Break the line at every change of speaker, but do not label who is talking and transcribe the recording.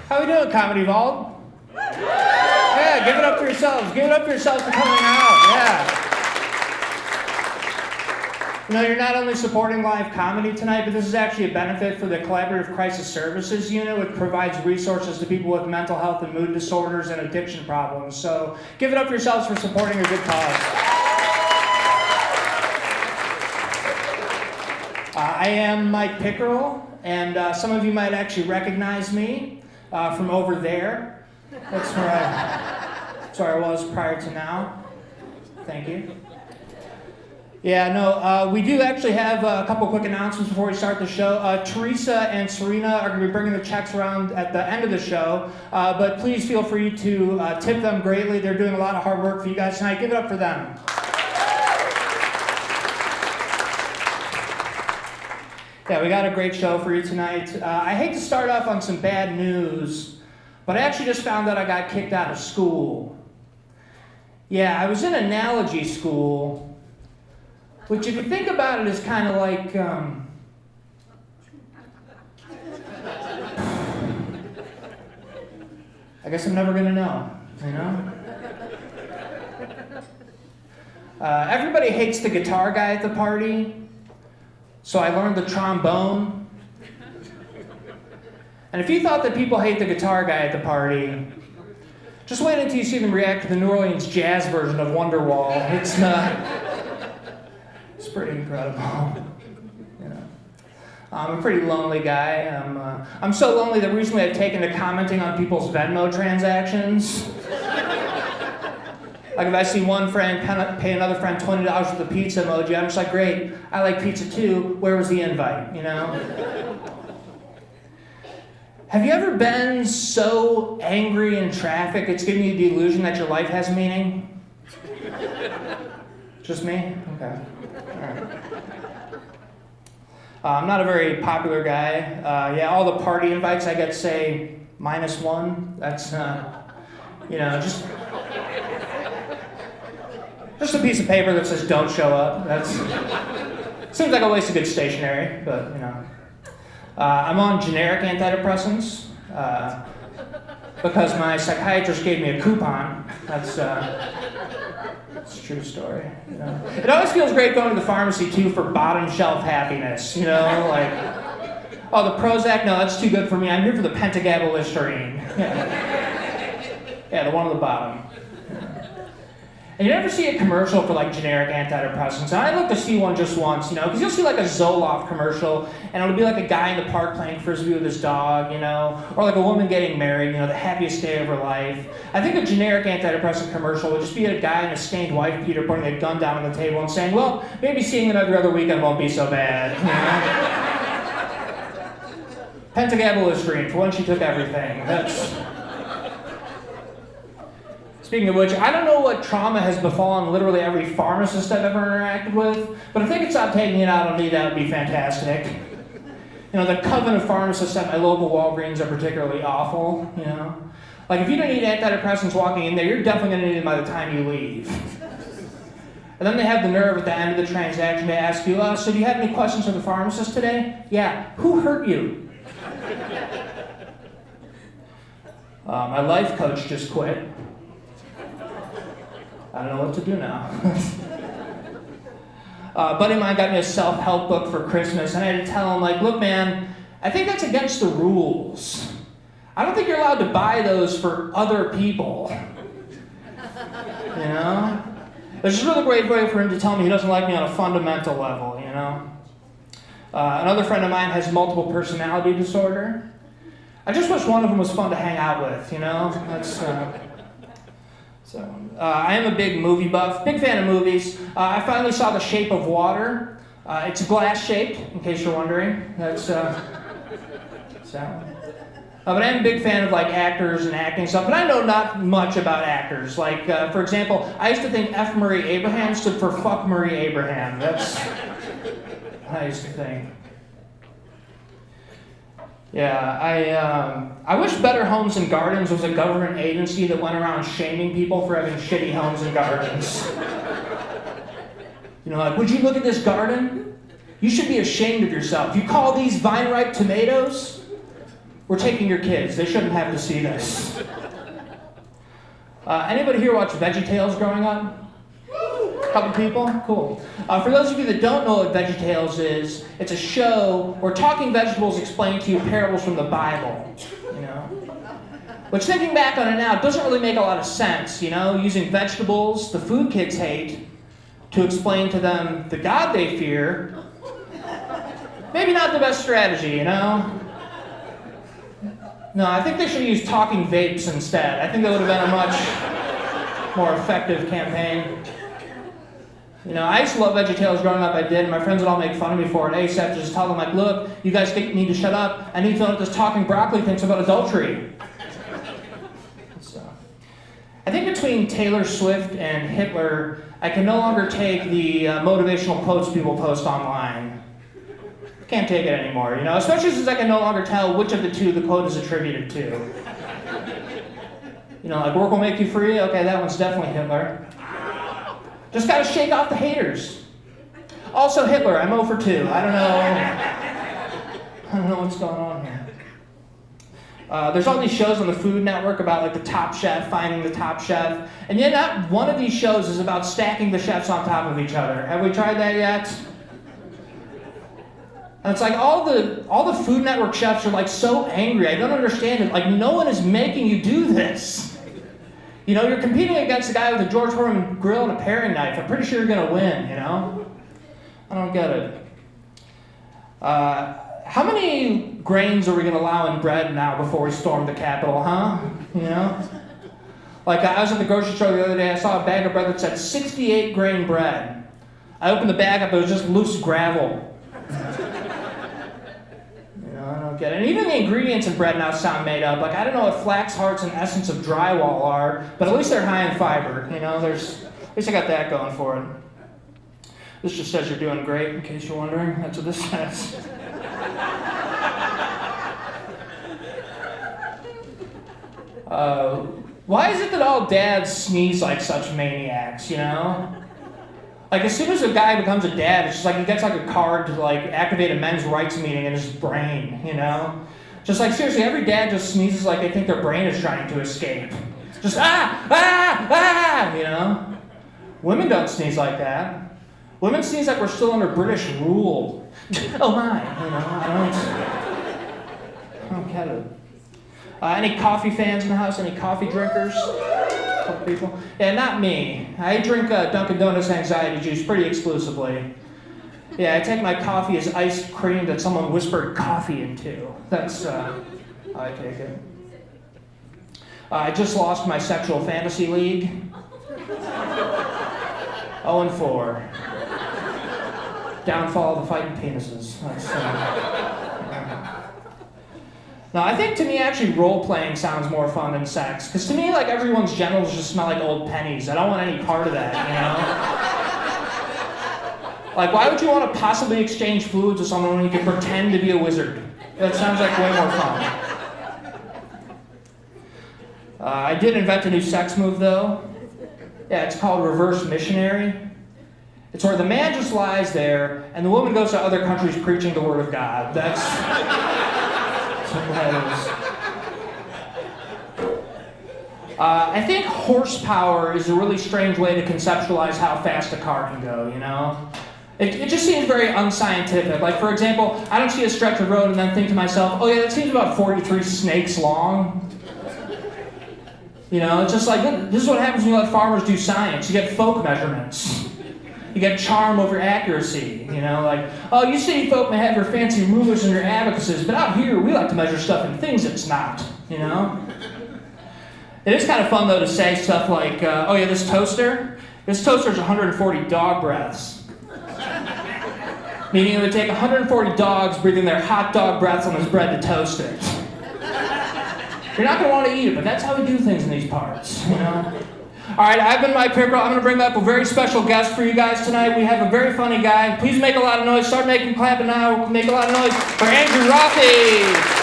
How we doing, Comedy Vault? Yeah, give it up for yourselves. Give it up for yourselves for coming out. Yeah. You know, you're not only supporting live comedy tonight, but this is actually a benefit for the Collaborative Crisis Services Unit, which provides resources to people with mental health and mood disorders and addiction problems. So give it up for yourselves for supporting a good cause. I am Mike Pickerel, and some of you might actually recognize me from over there. That's where I was prior to now. Thank you. Yeah, no, we do actually have a couple quick announcements before we start the show. Teresa and Serena are going to be bringing the checks around at the end of the show, but please feel free to tip them greatly. They're doing a lot of hard work for you guys tonight. Give it up for them. Yeah, we got a great show for you tonight. I hate to start off on some bad news, but I actually just found out I got kicked out of school. Yeah, I was in analogy school, which, if you think about it, is kind of like, I guess I'm never going to know, you know? Everybody hates the guitar guy at the party, so I learned the trombone. And if you thought that people hate the guitar guy at the party, just wait until you see them react to the New Orleans jazz version of Wonderwall. It's pretty incredible. You know, I'm a pretty lonely guy. I'm so lonely that recently I've taken to commenting on people's Venmo transactions. Like if I see one friend pay another friend $20 for the pizza emoji, I'm just like, great, I like pizza too. Where was the invite? You know? Have you ever been so angry in traffic it's giving you the illusion that your life has meaning? Just me? Okay. All right. I'm not a very popular guy. Yeah, all the party invites I get say -1. That's, you know, just a piece of paper that says don't show up. That's seems like a waste of good stationery, but you know. I'm on generic antidepressants because my psychiatrist gave me a coupon. That's a true story. You know? It always feels great going to the pharmacy too for bottom shelf happiness. You know, like, oh, the Prozac, no, that's too good for me. I'm here for the Pentagaballisterine. Yeah, the one on the bottom. And you never see a commercial for like generic antidepressants. And I look to see one just once, you know, because you'll see like a Zoloft commercial, and it'll be like a guy in the park playing frisbee with his dog, you know, or like a woman getting married, you know, the happiest day of her life. I think a generic antidepressant commercial would just be a guy and a stained wife beater putting a gun down on the table and saying, well, maybe seeing it every other weekend won't be so bad. You know? Pentagaballisterine, for when she took everything. That's... Speaking of which, I don't know what trauma has befallen literally every pharmacist I've ever interacted with, but if they could stop taking it out on me, that would be fantastic. You know, the coven of pharmacists at my local Walgreens are particularly awful, you know. Like, if you don't need antidepressants walking in there, you're definitely going to need them by the time you leave. And then they have the nerve at the end of the transaction to ask you, so do you have any questions for the pharmacist today? Yeah, who hurt you? My life coach just quit. I don't know what to do now. A buddy of mine got me a self-help book for Christmas, and I had to tell him, like, look, man, I think that's against the rules. I don't think you're allowed to buy those for other people. You know? It's just a really great way for him to tell me he doesn't like me on a fundamental level, you know? Another friend of mine has multiple personality disorder. I just wish one of them was fun to hang out with, you know? That's... I am a big movie buff, big fan of movies. I finally saw The Shape of Water. It's glass-shaped, in case you're wondering. That's but I am a big fan of like actors and acting stuff, but I know not much about actors. Like, for example, I used to think F. Murray Abraham stood for Fuck Murray Abraham. That's what I used to think. Yeah, I wish Better Homes and Gardens was a government agency that went around shaming people for having shitty homes and gardens. You know, like, would you look at this garden? You should be ashamed of yourself. You call these vine-ripe tomatoes? we're taking your kids. They shouldn't have to see this. Anybody here watch VeggieTales growing up? Couple people? Cool. For those of you that don't know what VeggieTales is, it's a show where talking vegetables explain to you parables from the Bible, you know? Which, thinking back on it now, doesn't really make a lot of sense, you know? Using vegetables, the food kids hate, to explain to them the God they fear. Maybe not the best strategy, you know? No, I think they should have used talking vapes instead. I think that would have been a much more effective campaign. You know, I used to love VeggieTales growing up, I did, and my friends would all make fun of me for it. I used to have to just tell them, like, look, you guys need to shut up. I need to know what this talking broccoli thinks about adultery. So, I think between Taylor Swift and Hitler, I can no longer take the motivational quotes people post online. Can't take it anymore, you know, especially since I can no longer tell which of the two the quote is attributed to. You know, like, work will make you free? Okay, that one's definitely Hitler. Just gotta shake off the haters. Also Hitler, I'm 0 for 2. I don't know what's going on here. There's all these shows on the Food Network about like the Top Chef, finding the top chef. And yet not one of these shows is about stacking the chefs on top of each other. Have we tried that yet? And it's like all the Food Network chefs are like so angry. I don't understand it. Like, no one is making you do this. You know, you're competing against a guy with a George Foreman grill and a paring knife. I'm pretty sure you're going to win, you know? I don't get it. How many grains are we going to allow in bread now before we storm the Capitol, huh? You know? Like, I was at the grocery store the other day. I saw a bag of bread that said 68 grain bread. I opened the bag up. It was just loose gravel. I don't get it. And even the ingredients in bread now sound made up. Like, I don't know what flax hearts and essence of drywall are, but at least they're high in fiber. You know, at least I got that going for it. This just says you're doing great, in case you're wondering. That's what this says. Why is it that all dads sneeze like such maniacs, you know? Like, as soon as a guy becomes a dad, it's just like he gets like a card to like activate a men's rights meeting in his brain, you know? Just like, seriously, every dad just sneezes like they think their brain is trying to escape. Just, you know? Women don't sneeze like that. Women sneeze like we're still under British rule. Oh my, you know, I don't get it. Any coffee fans in the house? Any coffee drinkers? Couple people. Yeah, not me. I drink Dunkin' Donuts anxiety juice pretty exclusively. Yeah, I take my coffee as iced cream that someone whispered coffee into. That's how I take it. I just lost my sexual fantasy league. 0-4. Downfall of the fighting penises. That's, No, I think to me actually role-playing sounds more fun than sex. Because to me, like, everyone's genitals just smell like old pennies. I don't want any part of that, you know? Like, why would you want to possibly exchange fluids with someone when you can pretend to be a wizard? That sounds like way more fun. I did invent a new sex move, though. Yeah, it's called reverse missionary. It's where the man just lies there, and the woman goes to other countries preaching the word of God. That's what that is. I think horsepower is a really strange way to conceptualize how fast a car can go, you know? It just seems very unscientific. Like, for example, I don't see a stretch of road and then think to myself, oh yeah, that seems about 43 snakes long. You know, it's just like, this is what happens when you let farmers do science. You get folk measurements. You get charm over accuracy, you know, like, oh, you city folk may have your fancy rulers and your abacuses, but out here we like to measure stuff in things it's not, you know? It is kind of fun, though, to say stuff like, oh yeah, this toaster is 140 dog breaths. Meaning it would take 140 dogs breathing their hot dog breaths on this bread to toast it. You're not going to want to eat it, but that's how we do things in these parts, you know? All right, I've been Mike Pickerel. I'm going to bring up a very special guest for you guys tonight. We have a very funny guy. Please make a lot of noise. Start making clapping now. Make a lot of noise for Andrew Rothy.